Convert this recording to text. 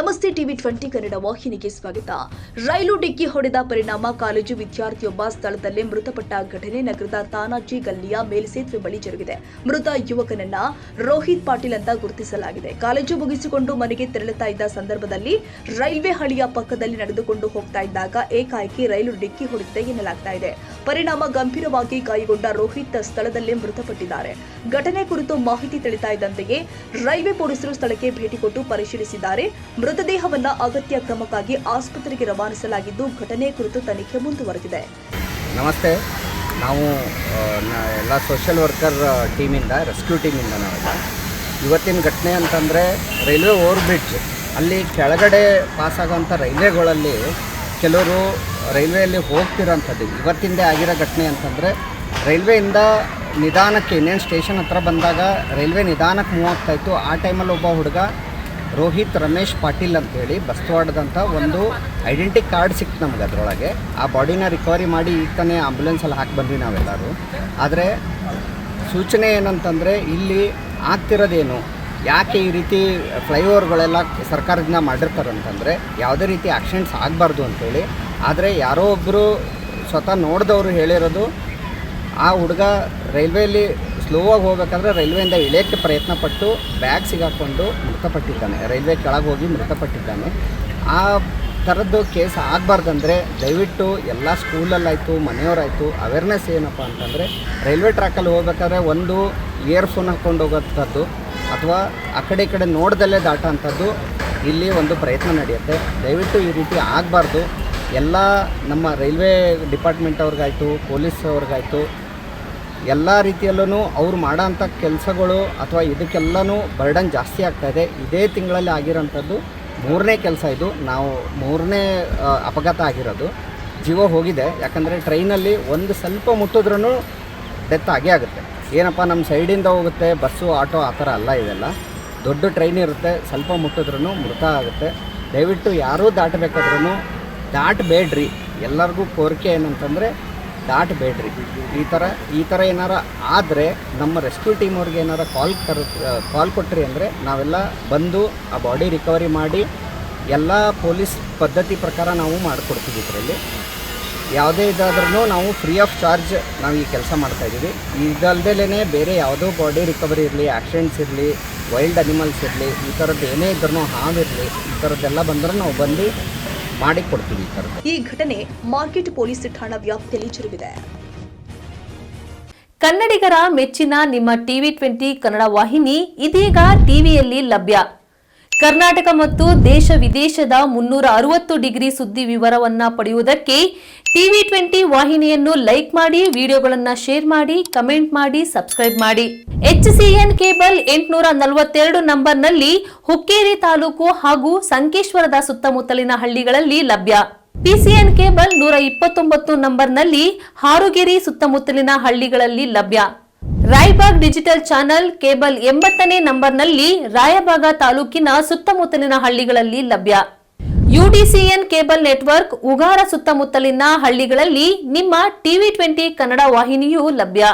ನಮಸ್ತೆ ಟಿವಿ 20 ಕನ್ನಡ ವಾಹಿನಿಗೆ ಸ್ವಾಗತ. ರೈಲು ಡಿಕ್ಕಿ ಹೊಡೆದ ಪರಿಣಾಮ ಕಾಲೇಜು ವಿದ್ಯಾರ್ಥಿಯೊಬ್ಬ ಸ್ಥಳದಲ್ಲೇ ಮೃತಪಟ್ಟ ಘಟನೆ ನಗರದ ತಾನಾಜಿ ಗಲ್ಲಿಯ ಮೇಲ್ಸೇತುವೆ ಬಳಿ ಜರುಗಿದೆ. ಮೃತ ಯುವಕನನ್ನ ರೋಹಿತ್ ಪಾಟೀಲ್ ಅಂತ ಗುರುತಿಸಲಾಗಿದೆ. ಕಾಲೇಜು ಮುಗಿಸಿಕೊಂಡು ಮನೆಗೆ ತೆರಳುತ್ತಾ ಇದ್ದ ಸಂದರ್ಭದಲ್ಲಿ ರೈಲ್ವೆ ಹಳಿಯ ಪಕ್ಕದಲ್ಲಿ ನಡೆದುಕೊಂಡು ಹೋಗ್ತಾ ಇದ್ದಾಗ ಏಕಾಏಕಿ ರೈಲು ಡಿಕ್ಕಿ ಹೊಡೆದಿದೆ ಎನ್ನಲಾಗ್ತಾ ಇದೆ. ಪರಿಣಾಮ ಗಂಭೀರವಾಗಿ ಗಾಯಗೊಂಡ ರೋಹಿತ್ ಸ್ಥಳದಲ್ಲೇ ಮೃತಪಟ್ಟಿದ್ದಾರೆ. ಘಟನೆ ಕುರಿತು ಮಾಹಿತಿ ತಿಳಿತಾ ಇದ್ದಂತೆಯೇ ರೈಲ್ವೆ ಪೊಲೀಸರು ಸ್ಥಳಕ್ಕೆ ಭೇಟಿ ಕೊಟ್ಟು ಪರಿಶೀಲಿಸಿದ್ದಾರೆ. ಮೃತದೇಹವನ್ನ ಅಗತ್ಯ ಕ್ರಮಕ್ಕಾಗಿ ಆಸ್ಪತ್ರೆಗೆ ರವಾನಿಸಲಾಗಿದ್ದು ಘಟನೆ ಕುರಿತು ತನಿಖೆ ಮುಂದುವರೆದಿದೆ. ನಮಸ್ತೆ, ನಾವು ಎಲ್ಲ ಸೋಷಿಯಲ್ ವರ್ಕರ್ ಟೀಮಿಂದ, ರೆಸ್ಕ್ಯೂ ಟೀಮಿಂದ ನಾವೆಲ್ಲ ಇವತ್ತಿನ ಘಟನೆ ಅಂತಂದರೆ ರೈಲ್ವೆ ಓವರ್ ಬ್ರಿಡ್ಜ್ ಅಲ್ಲಿ ಕೆಳಗಡೆ ಪಾಸಾಗೋಂಥ ರೈಲ್ವೆಗಳಲ್ಲಿ ಕೆಲವರು ರೈಲ್ವೆಯಲ್ಲಿ ಹೋಗ್ತಿರೋಂಥದ್ದು ಇವತ್ತಿಂದೇ ಆಗಿರೋ ಘಟನೆ ಅಂತಂದರೆ ರೈಲ್ವೆಯಿಂದ ನಿಧಾನಕ್ಕೆ ಇನ್ನೇನು ಸ್ಟೇಷನ್ ಹತ್ರ ಬಂದಾಗ ರೈಲ್ವೆ ನಿಧಾನಕ್ಕೆ ಮೂವ್ ಆಗ್ತಾಯಿತ್ತು. ಆ ಟೈಮಲ್ಲಿ ಒಬ್ಬ ಹುಡುಗ ರೋಹಿತ್ ರಮೇಶ್ ಪಾಟೀಲ್ ಅಂತೇಳಿ ಬಸ್ತವಾಡದಂಥ ಒಂದು ಐಡೆಂಟಿ ಕಾರ್ಡ್ ಸಿಕ್ತು ನಮ್ಗೆ. ಅದರೊಳಗೆ ಆ ಬಾಡಿನ ರಿಕವರಿ ಮಾಡಿ ಈಗ ತಾನೇ ಆಂಬುಲೆನ್ಸಲ್ಲಿ ಹಾಕಿ ಬಂದ್ವಿ ನಾವೆಲ್ಲರೂ. ಆದರೆ ಸೂಚನೆ ಏನಂತಂದರೆ ಇಲ್ಲಿ ಆಗ್ತಿರೋದೇನು, ಯಾಕೆ ಈ ರೀತಿ ಫ್ಲೈಓವರ್ಗಳೆಲ್ಲ ಸರ್ಕಾರದಿಂದ ಮಾಡಿರ್ತಾರಂತಂದರೆ ಯಾವುದೇ ರೀತಿ ಆಕ್ಸಿಡೆಂಟ್ಸ್ ಆಗಬಾರ್ದು ಅಂಥೇಳಿ. ಆದರೆ ಯಾರೋ ಒಬ್ಬರು ಸ್ವತಃ ನೋಡಿದವರು ಹೇಳಿರೋದು ಆ ಹುಡುಗ ರೈಲ್ವೆಯಲ್ಲಿ ಸ್ಲೋವಾಗಿ ಹೋಗಬೇಕಾದ್ರೆ ರೈಲ್ವೆಯಿಂದ ಇಳಿಯೋಕ್ಕೆ ಪ್ರಯತ್ನ ಪಟ್ಟು ಬ್ಯಾಗ್ ಸಿಗಾಕೊಂಡು ಮೃತಪಟ್ಟಿದ್ದಾನೆ. ರೈಲ್ವೆ ಕೆಳಗೆ ಹೋಗಿ ಮೃತಪಟ್ಟಿದ್ದಾನೆ. ಆ ಥರದ್ದು ಕೇಸ್ ಆಗಬಾರ್ದಂದ್ರೆ ದಯವಿಟ್ಟು ಎಲ್ಲ ಸ್ಕೂಲಲ್ಲಾಯಿತು, ಮನೆಯವರಾಯಿತು, ಅವೇರ್ನೆಸ್ ಏನಪ್ಪ ಅಂತಂದರೆ ರೈಲ್ವೆ ಟ್ರ್ಯಾಕಲ್ಲಿ ಹೋಗ್ಬೇಕಾದ್ರೆ ಒಂದು ಇಯರ್ಫೋನ್ ಹಾಕ್ಕೊಂಡು ಹೋಗೋಂಥದ್ದು ಅಥವಾ ಆ ಕಡೆ ಈ ಕಡೆ ನೋಡ್ದಲ್ಲೇ ದಾಟೋ ಅಂಥದ್ದು ಇಲ್ಲಿ ಒಂದು ಪ್ರಯತ್ನ ನಡೆಯುತ್ತೆ. ದಯವಿಟ್ಟು ಈ ರೀತಿ ಆಗಬಾರ್ದು. ಎಲ್ಲ ನಮ್ಮ ರೈಲ್ವೆ ಡಿಪಾರ್ಟ್ಮೆಂಟ್ ಅವ್ರಿಗಾಯಿತು, ಪೊಲೀಸ್ ಅವ್ರಿಗಾಯಿತು, ಎಲ್ಲ ರೀತಿಯಲ್ಲೂ ಅವ್ರು ಮಾಡೋಂಥ ಕೆಲಸಗಳು ಅಥವಾ ಇದಕ್ಕೆಲ್ಲನೂ ಬರ್ಡನ್ ಜಾಸ್ತಿ ಆಗ್ತಾಯಿದೆ. ಇದೇ ತಿಂಗಳಲ್ಲಿ ಆಗಿರೋಂಥದ್ದು 3ನೇ ಕೆಲಸ ಇದು. ನಾವು 3ನೇ ಅಪಘಾತ ಆಗಿರೋದು. ಜೀವ ಹೋಗಿದೆ. ಯಾಕಂದರೆ ಟ್ರೈನಲ್ಲಿ ಒಂದು ಸ್ವಲ್ಪ ಮುಟ್ಟಿದ್ರೂ ಡೆತ್ ಆಗೇ ಆಗುತ್ತೆ. ಏನಪ್ಪ ನಮ್ಮ ಸೈಡಿಂದ ಹೋಗುತ್ತೆ, ಬಸ್ಸು ಆಟೋ ಆ ಥರ ಅಲ್ಲ. ಇದೆಲ್ಲ ದೊಡ್ಡ ಟ್ರೈನ್ ಇರುತ್ತೆ, ಸ್ವಲ್ಪ ಮುಟ್ಟಿದ್ರೂ ಮೃತ ಆಗುತ್ತೆ. ದಯವಿಟ್ಟು ಯಾರೂ ದಾಟಬೇಕಾದ್ರೂ ದಾಟಬೇಡ್ರಿ. ಎಲ್ಲರಿಗೂ ಕೋರಿಕೆ ಏನಂತಂದರೆ ದಾಟಬೇಡ್ರಿ. ಈ ಥರ ಏನಾರ ಆದರೆ ನಮ್ಮ ರೆಸ್ಕ್ಯೂ ಟೀಮ್ ಅವ್ರಿಗೆ ಏನಾರ ಕಾಲ್ ಕೊಟ್ರಿ ಅಂದರೆ ನಾವೆಲ್ಲ ಬಂದು ಆ ಬಾಡಿ ರಿಕವರಿ ಮಾಡಿ ಎಲ್ಲ ಪೊಲೀಸ್ ಪದ್ಧತಿ ಪ್ರಕಾರ ನಾವು ಮಾಡಿಕೊಡ್ತೀವಿ. ಇದರಲ್ಲಿ ಯಾವುದೇ ಇದಾದ್ರೂ ನಾವು ಫ್ರೀ ಆಫ್ ಚಾರ್ಜ್ ನಾವು ಈ ಕೆಲಸ ಮಾಡ್ತಾಯಿದ್ದೀವಿ. ಇದಲ್ದೇ ಬೇರೆ ಯಾವುದೋ ಬಾಡಿ ರಿಕವರಿ ಇರಲಿ, ಆಕ್ಸಿಡೆಂಟ್ಸ್ ಇರಲಿ, ವೈಲ್ಡ್ ಅನಿಮಲ್ಸ್ ಇರಲಿ, ಈ ಥರದ್ದು ಏನೇ ಇದ್ರೂ ಹಾವಿರಲಿ, ಈ ಥರದ್ದೆಲ್ಲ ಬಂದರೂ ನಾವು ಬಂದು ಮಾಡಿಕೊಡ್ತೀವಿ. ಈ ಘಟನೆ ಮಾರ್ಕೆಟ್ ಪೊಲೀಸ್ ಠಾಣಾ ವ್ಯಾಪ್ತಿಯಲ್ಲಿ ಜರುಗಿದೆ. ಕನ್ನಡಿಗರ ಮೆಚ್ಚಿನ ನಿಮ್ಮ ಟಿವಿ 20 ಕನ್ನಡ ವಾಹಿನಿ ಇದೀಗ ಟಿವಿಯಲ್ಲಿ ಲಭ್ಯ. ಕರ್ನಾಟಕ ಮತ್ತು ದೇಶ ವಿದೇಶದ 360 ಡಿಗ್ರಿ ಸುದ್ದಿ ವಿವರವನ್ನ ಪಡೆಯುವುದಕ್ಕೆ ಟಿವಿ 20 ವಾಹಿನಿಯನ್ನು ಲೈಕ್ ಮಾಡಿ, ವಿಡಿಯೋಗಳನ್ನು ಶೇರ್ ಮಾಡಿ, ಕಮೆಂಟ್ ಮಾಡಿ, ಸಬ್ಸ್ಕ್ರೈಬ್ ಮಾಡಿ. HCN ಕೇಬಲ್ 842 ನಂಬರ್ನಲ್ಲಿ ಹುಕ್ಕೇರಿ ತಾಲೂಕು ಹಾಗೂ ಸಂಕೇಶ್ವರದ ಸುತ್ತಮುತ್ತಲಿನ ಹಳ್ಳಿಗಳಲ್ಲಿ ಲಭ್ಯ. PCN ಕೇಬಲ್ 129 ನಂಬರ್ನಲ್ಲಿ ಹಾರುಗೆರೆ ಸುತ್ತಮುತ್ತಲಿನ ಹಳ್ಳಿಗಳಲ್ಲಿ ಲಭ್ಯ. ರಾಯಬಾಗ್ ಡಿಜಿಟಲ್ ಚಾನೆಲ್ ಕೇಬಲ್ 80ನೇ ನಂಬರ್ನಲ್ಲಿ ರಾಯಬಾಗ ತಾಲೂಕಿನ ಸುತ್ತಮುತ್ತಲಿನ ಹಳ್ಳಿಗಳಲ್ಲಿ ಲಭ್ಯ. UDCN ಕೇಬಲ್ ನೆಟ್ವರ್ಕ್ ಉಗಾರ ಸುತ್ತಮುತ್ತಲಿನ ಹಳ್ಳಿಗಳಲ್ಲಿ ನಿಮ್ಮ ಟಿವಿ 20 ಕನ್ನಡ ವಾಹಿನಿಯೂ ಲಭ್ಯ.